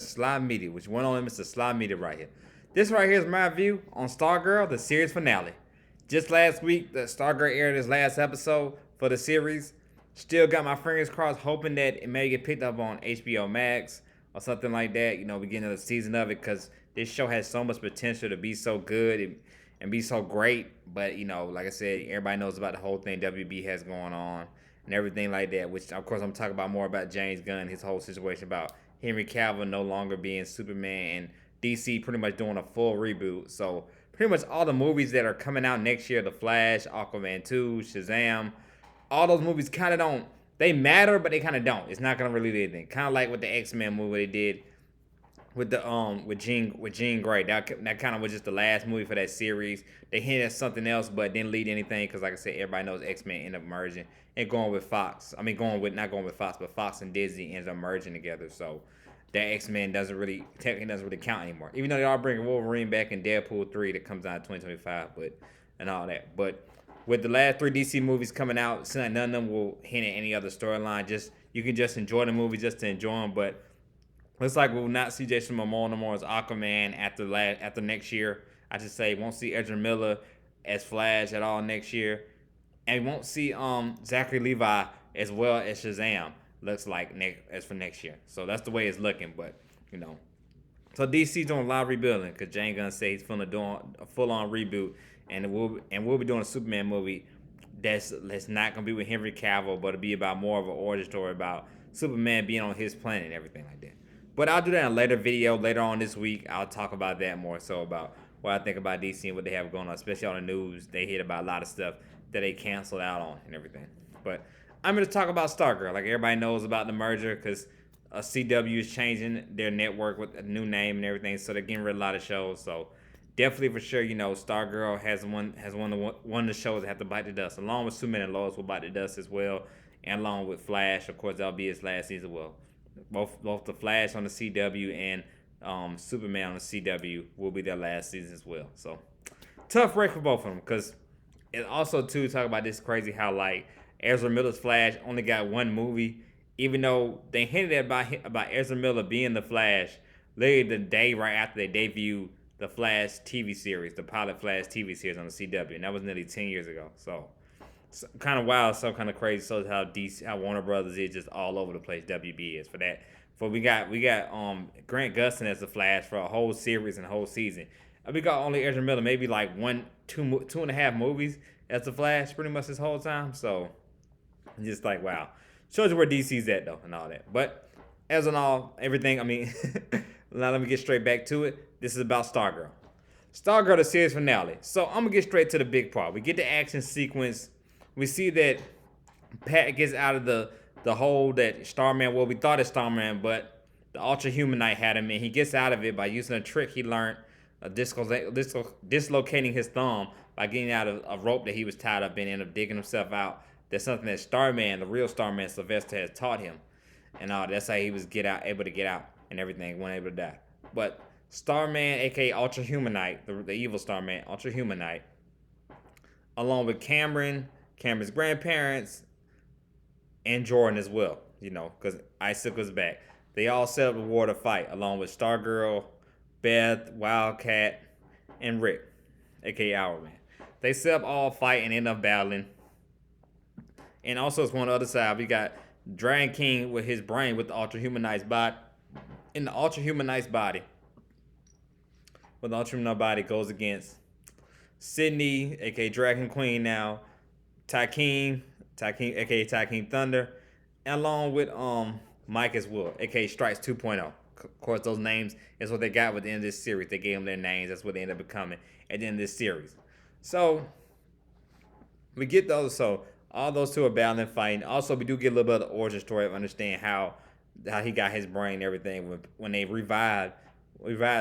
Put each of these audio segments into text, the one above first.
Slide Media, which one on Mr. Slide Media right here. This right here is my review on Stargirl, the series finale. Just last week, the Stargirl aired its last episode for the series. Still got my fingers crossed, hoping that it may get picked up on HBO Max or something like that. We get another season of it because this show has so much potential to be so good and be so great. But like I said, everybody knows about the whole thing WB has going on and everything like that. Which of course I'm talking about more about James Gunn, his whole situation about Henry Cavill no longer being Superman, and DC pretty much doing a full reboot. So pretty much all the movies that are coming out next year, The Flash, Aquaman 2, Shazam, all those movies kind of don't, they matter, but they kind of don't. It's not gonna really do anything. Kind of like with the X-Men movie they did with the with Jean Grey. That kind of was just the last movie for that series. They hinted at something else, but didn't lead to anything because, like I said, everybody knows X-Men ended up merging and going with Fox. I mean, going with not going with Fox, but Fox and Disney ended up merging together. So that X-Men technically doesn't really count anymore. Even though they are bringing Wolverine back in Deadpool 3 that comes out in 2025, and all that. But with the last three DC movies coming out, it none of them will hint at any other storyline. Just you can just enjoy the movie just to enjoy them, but looks like we'll not see Jason Momoa no more as Aquaman after next year. I should say won't see Ezra Miller as Flash at all next year, and we won't see Zachary Levi as well as Shazam. Looks like as for next year. So that's the way it's looking. But so DC's doing a lot of rebuilding because James Gunn said he's finna doing a full-on reboot, and we'll be doing a Superman movie that's not gonna be with Henry Cavill, but it'll be about more of an origin story about Superman being on his planet and everything like that. But I'll do that in a later video later on this week. I'll talk about that more so about what I think about DC and what they have going on, especially on the news. They hear about a lot of stuff that they canceled out on and everything. But I'm going to talk about Stargirl. Like everybody knows about the merger because CW is changing their network with a new name and everything, so they're getting rid of a lot of shows. So definitely for sure, Stargirl has one of the shows that have to bite the dust, along with Superman and Lois will bite the dust as well, and along with Flash. Of course, that'll be his last season. Well, both the Flash on the CW and Superman on the CW will be their last season as well. So tough break for both of them because it also too talk about this crazy how like Ezra Miller's Flash only got one movie, even though they hinted about Ezra Miller being the Flash literally the day right after they debuted the Flash TV series, the pilot Flash TV series on the CW, and that was nearly 10 years ago. So kind of wild, so kind of crazy. So how Warner Brothers is just all over the place. WB is for that. For we got Grant Gustin as the Flash for a whole series and a whole season. We got only Ezra Miller, maybe like two and a half movies as the Flash, pretty much this whole time. So just like wow, shows you where DC's at though and all that. But as in all, everything. I mean, now let me get straight back to it. This is about Stargirl. Stargirl, the series finale. So I'm gonna get straight to the big part. We get the action sequence. We see that Pat gets out of the hole that Starman, well, we thought it's Starman, but the Ultra Humanite had him in. He gets out of it by using a trick he learned, dislocating his thumb by getting out of a rope that he was tied up in and ended up digging himself out. That's something that Starman, the real Starman Sylvester, has taught him. And that's how he was able to get out and everything, wasn't able to die. But Starman, aka Ultra Humanite, the evil Starman, Ultra Humanite, along with Cameron's grandparents, and Jordan as well, because Icicle's back. They all set up a war to fight, along with Stargirl, Beth, Wildcat, and Rick, aka Hourman. They set up all fight and end up battling. And also, it's on the other side, we got Dragon King with his brain with the Ultra Humanite's body. In the Ultra Humanite's body, with the Ultra Humanite body goes against Sydney, aka Dragon Queen now, Tykeem, aka Tykeem Thunder, and along with Mike as well, aka Strikes 2.0. Of course, those names is what they got with the end of this series. They gave them their names. That's what they ended up becoming at the end of this series. So we get those. So all those two are battling, fighting. Also, we do get a little bit of the origin story of understand how he got his brain and everything when they revived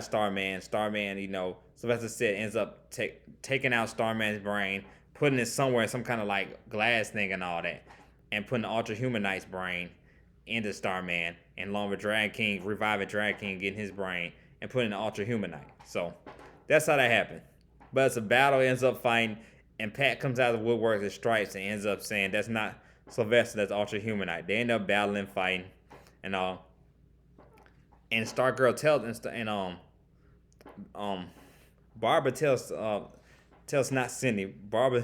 Starman. Starman, Sylvester said ends up taking out Starman's brain, putting it somewhere, some kind of like glass thing and all that, and putting the Ultra Humanite's brain into Starman, and along with Dragon King, reviving Dragon King, getting his brain, and putting the Ultra Humanite. So that's how that happened. But it's a battle, ends up fighting, and Pat comes out of the woodwork and Stripes and ends up saying that's not Sylvester, that's Ultra Humanite. They end up battling, fighting, and all. And Stargirl tells and um Barbara tells not Cindy. Barbara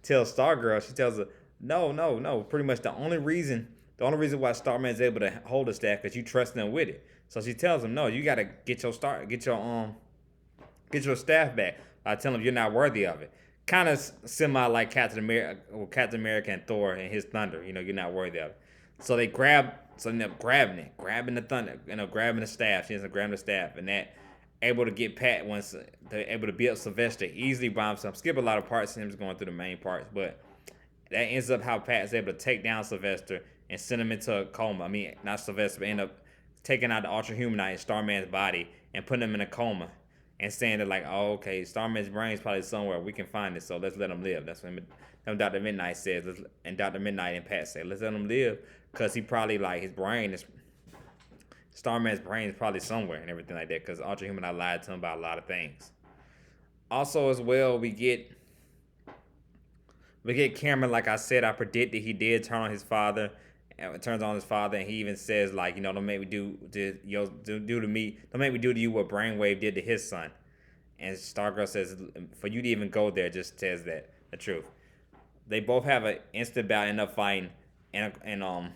tells Stargirl. She tells her, no, no, no. Pretty much the only reason why Starman's able to hold us that because you trust them with it. So she tells him, no, you gotta get your staff back. I tell him you're not worthy of it. Kind of semi like Captain America and Thor and his thunder. You're not worthy of it. So they end up grabbing the thunder, grabbing the staff. She ends up grabbing the staff, and that able to get Pat once they're able to beat up Sylvester easily by himself. Skip a lot of parts, him just going through the main parts, but that ends up how Pat is able to take down Sylvester and send him into a coma. I mean, not Sylvester, but end up taking out the Ultra Humanite in Starman's body and putting him in a coma and saying that like, oh, okay, Starman's brain is probably somewhere we can find it, so let's let him live. That's what Dr. Midnight says, and Dr. Midnight and Pat say, let's let him live, because he probably like his brain is Starman's brain is probably somewhere and everything like that, because Ultra Humanite lied to him about a lot of things. Also, as well, we get Cameron. Like I said, I predicted he did turn on his father. And it turns on his father, and he even says like, don't make me do to me, don't make me do to you what Brainwave did to his son. And Stargirl says, for you to even go there, just says that the truth. They both have an instant battle, end up fighting, and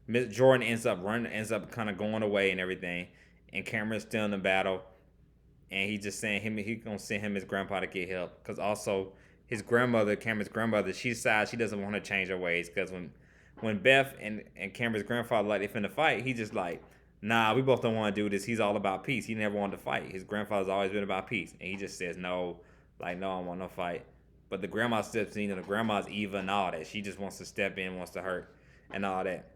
Miss Jordan ends up kind of going away and everything, and Cameron's still in the battle, and he's just saying he gonna send him his grandpa to get help, because also his grandmother, Cameron's grandmother, she decides she doesn't want to change her ways, because when Beth and Cameron's grandfather like they finna fight, he just like, nah, we both don't want to do this. He's all about peace. He never wanted to fight. His grandfather's always been about peace, and he just says no, like no, I don't want no fight. But the grandma steps in, and the grandma's evil and all that. She just wants to step in, wants to hurt, and all that.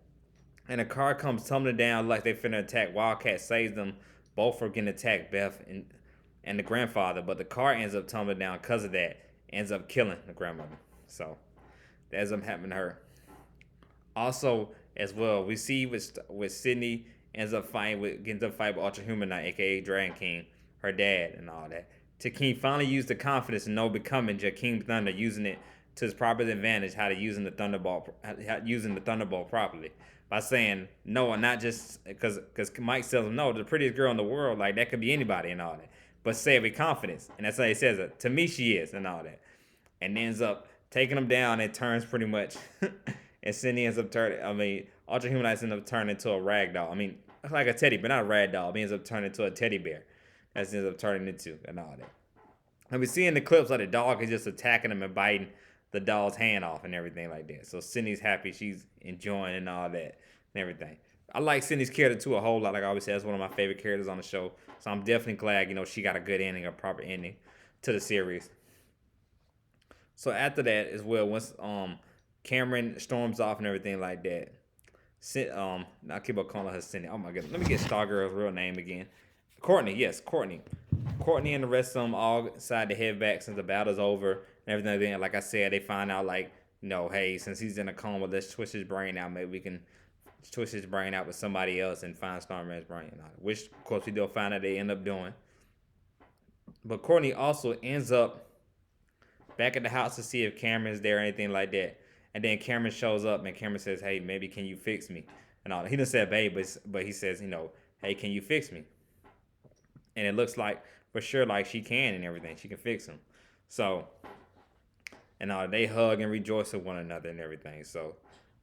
And a car comes tumbling down like they finna attack. Wildcat saves them both from getting attacked, Beth and the grandfather. But the car ends up tumbling down because of that. Ends up killing the grandmother. So that ends up happening to her. Also, as well, we see with Sydney gets up fight with Ultra Humanite, aka Dragon King, her dad, and all that. Takeem finally used the confidence and know becoming Jakeem Thunder, using it to his proper advantage, how to using the Thunderbolt properly, by saying no, not just because Mike tells him no, the prettiest girl in the world, like that could be anybody and all that, but say it with confidence, and that's how he says it. To me, she is, and all that, and ends up taking him down and turns pretty much, and Cindy ends up turning. I mean, Ultra Humanites ends up turning into a rag doll. I mean, like a teddy, but not a rag doll. He ends up turning into a teddy bear. That's ends up turning into and all that. And we see in the clips like the dog is just attacking him and biting the doll's hand off and everything like that. So Cindy's happy, she's enjoying and all that and everything. I like Cindy's character too a whole lot. Like I always say, that's one of my favorite characters on the show. So I'm definitely glad, she got a good ending, a proper ending to the series. So after that as well, once Cameron storms off and everything like that. I keep on calling her Cindy. Oh my goodness. Let me get Stargirl's real name again. Courtney, yes, Courtney. Courtney and the rest of them all decide to head back since the battle's over and everything. Like I said, they find out like, hey, since he's in a coma, let's twist his brain out. Maybe we can twist his brain out with somebody else and find Starman's brain. Which, of course, we don't find out they end up doing. But Courtney also ends up back at the house to see if Cameron's there or anything like that. And then Cameron shows up and Cameron says, hey, maybe can you fix me? And all. He didn't say babe, but he says, hey, can you fix me? And it looks like, for sure, like she can and everything. She can fix him. So, and they hug and rejoice with one another and everything. So,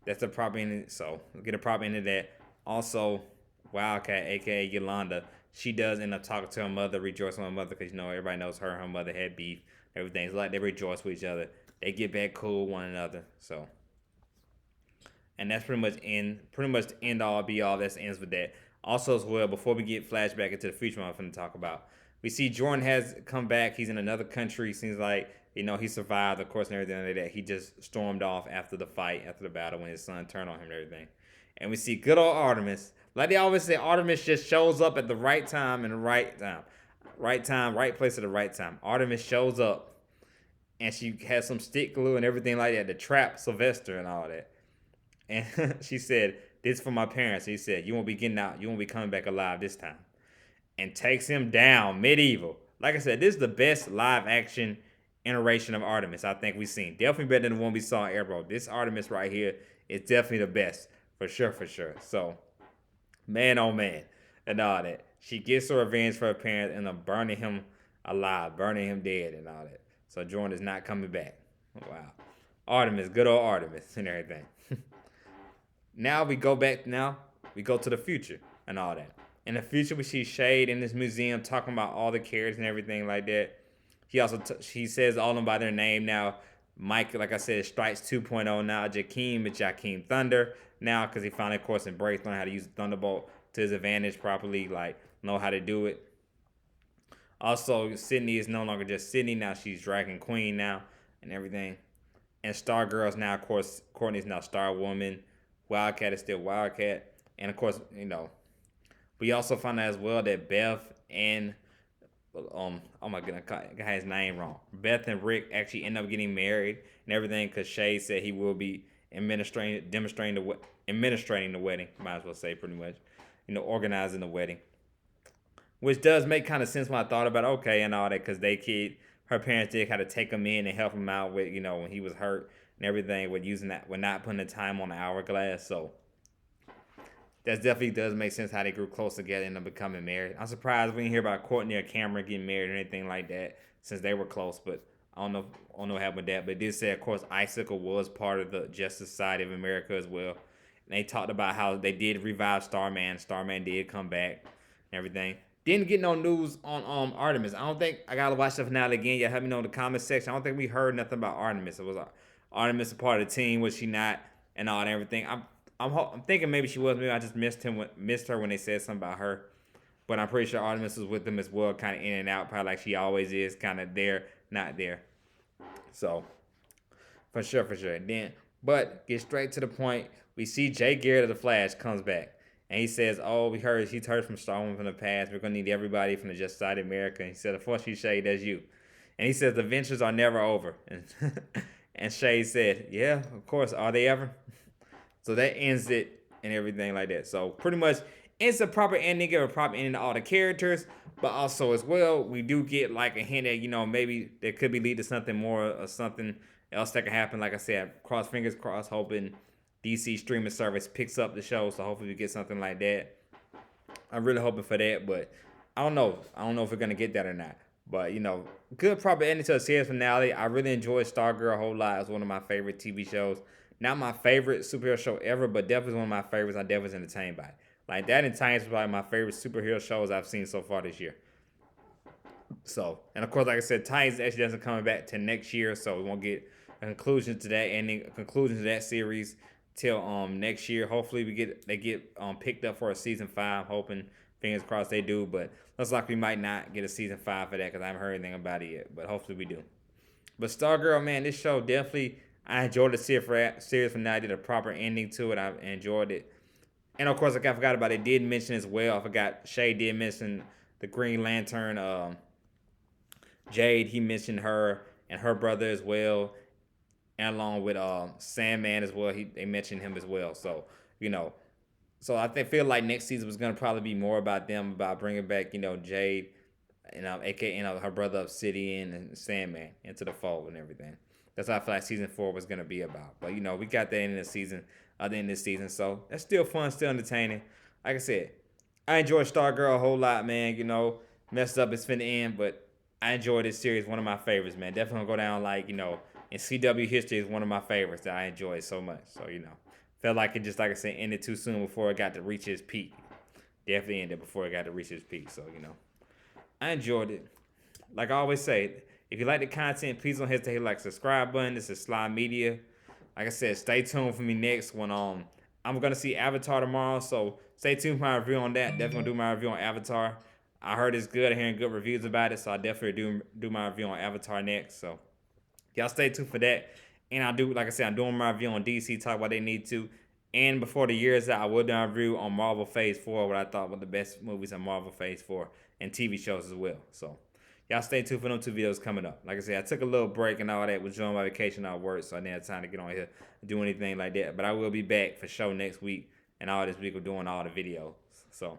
that's the proper ending. So, we'll get a proper end of that. Also, Wildcat, a.k.a. Yolanda, she does end up talking to her mother, rejoicing with her mother, because, everybody knows her and her mother had beef. Everything's like they rejoice with each other. They get back cool with one another. So, and that's pretty much the end all be all. That ends with that. Also as well, before we get flashback into the future, I'm going to talk about. We see Jordan has come back. He's in another country. Seems like he survived, of course, and everything like that. He just stormed off after the fight, after the battle, when his son turned on him and everything. And we see good old Artemis. Like they always say, Artemis just shows up at the right time and the right time, right place at the right time. Artemis shows up. And she has some stick glue and everything like that to trap Sylvester and all that. And she said, this is for my parents. He said, you won't be getting out. You won't be coming back alive this time. And takes him down, medieval. Like I said, this is the best live action iteration of Artemis I think we've seen. Definitely better than the one we saw in Arrow. This Artemis right here is definitely the best. For sure, for sure. So, man, oh man. and all that. She gets her revenge for her parents and burning him alive, burning him dead, and all that. So Jordan is not coming back. Wow. Artemis, good old Artemis, and everything. Now we go back. Now we go to the future and all that. In the future, we see Shade in this museum talking about all the characters and everything like that. He says all of them by their name now. Mike, like I said, Strikes 2.0 now. Jakeem is Jakeem Thunder now because he finally, of course, embraced on how to use the Thunderbolt to his advantage properly, like know how to do it. Also, Sydney is no longer just Sydney now; she's Dragon Queen now and everything. And Stargirl's now, of course, Courtney's now Star Woman. Wildcat is still Wildcat, and of course, we also found out as well that Beth and oh my goodness, I got his name wrong. Beth and Rick actually end up getting married and everything because Shay said he will be administrating the wedding. Might as well say pretty much, organizing the wedding, which does make kind of sense when I thought about okay and all that because her parents did kind of take him in and help him out with when he was hurt and everything with using that with not putting the time on the hourglass. So that definitely does make sense how they grew close together and becoming married. I'm surprised we didn't hear about Courtney or Cameron getting married or anything like that since they were close, but I don't know what happened with that. But it did say, of course, Icicle was part of the Justice Society of America as well. And they talked about how they did revive Starman. Starman did come back and everything. Didn't get no news on Artemis. I don't think I gotta watch the finale again. Yeah, let me know in the comment section. I don't think we heard nothing about Artemis. It was Artemis a part of the team? Was she not? And all and everything. I'm thinking maybe she was. Maybe I just missed her when they said something about her. But I'm pretty sure Artemis was with them as well, kind of in and out, probably like she always is, kind of there, not there. So for sure. But get straight to the point. We see Jay Garrett of the Flash comes back. And he says, "Oh, he's heard from Star Woman from the past. We're gonna need everybody from the Just Side of America." And he said, "Of course, Shay, that's you." And he says, "The ventures are never over." And and Shay said, "Yeah, of course. Are they ever?" So that ends it and everything like that. So pretty much, it's a proper ending, give a proper ending to all the characters, but also as well, we do get like a hint that maybe there could be lead to something more or something else that could happen. Like I said, cross fingers crossed, hoping DC streaming service picks up the show. So hopefully we get something like that. I'm really hoping for that, but I don't know. I don't know if we're gonna get that or not. But good proper ending to a series finale. I really enjoyed Stargirl a whole lot. It's one of my favorite TV shows. Not my favorite superhero show ever, but definitely one of my favorites. I definitely was entertained by it. Like that and Titans was probably my favorite superhero shows I've seen so far this year. So, and of course, like I said, Titans actually doesn't come back to next year, so we won't get a conclusion to that ending, a conclusion to that series till next year. Hopefully, they get picked up for a season 5. Hoping, fingers crossed, they do. But looks like we might not get a season 5 for that because I haven't heard anything about it yet. But hopefully, we do. But Stargirl, man, this show definitely. I enjoyed the series finale. Did a proper ending to it. I enjoyed it. And of course, like I forgot about it. Did mention as well. I forgot Shay did mention the Green Lantern. Jade, he mentioned her and her brother as well, and along with Sandman as well. They mentioned him as well. So so I feel like next season was gonna probably be more about them, about bringing back Jade, aka her brother Obsidian and Sandman into the fold and everything. That's how I feel like season 4 was gonna be about. But we got that in the season, in this season, so that's still fun, still entertaining. Like I said, I enjoyed Stargirl a whole lot, man. Messed up, it's finna end, but I enjoyed this series, one of my favorites, man. Definitely gonna go down like in CW history is one of my favorites that I enjoyed so much. So felt like it just like I said ended too soon before it got to reach its peak. Definitely ended before it got to reach its peak. So I enjoyed it. Like I always say, if you like the content, please don't hesitate to hit like subscribe button. This is Sly Media. Like I said, stay tuned for me next when I'm gonna see Avatar tomorrow, so stay tuned for my review on that. Definitely gonna do my review on Avatar. I heard it's good, hearing good reviews about it, so I definitely do my review on Avatar next. So y'all stay tuned for that. And like I said, I'm doing my review on DC, talk what they need to. And before the year is out, I will do a review on Marvel Phase 4, what I thought were the best movies on Marvel Phase 4 and TV shows as well. So y'all stay tuned for them 2 videos coming up. Like I said, I took a little break and all that, was during my vacation at work, so I didn't have time to get on here and do anything like that. But I will be back for show next week and all this week of doing all the videos. So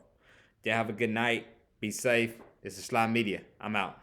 y'all have a good night. Be safe. This is Sly Media. I'm out.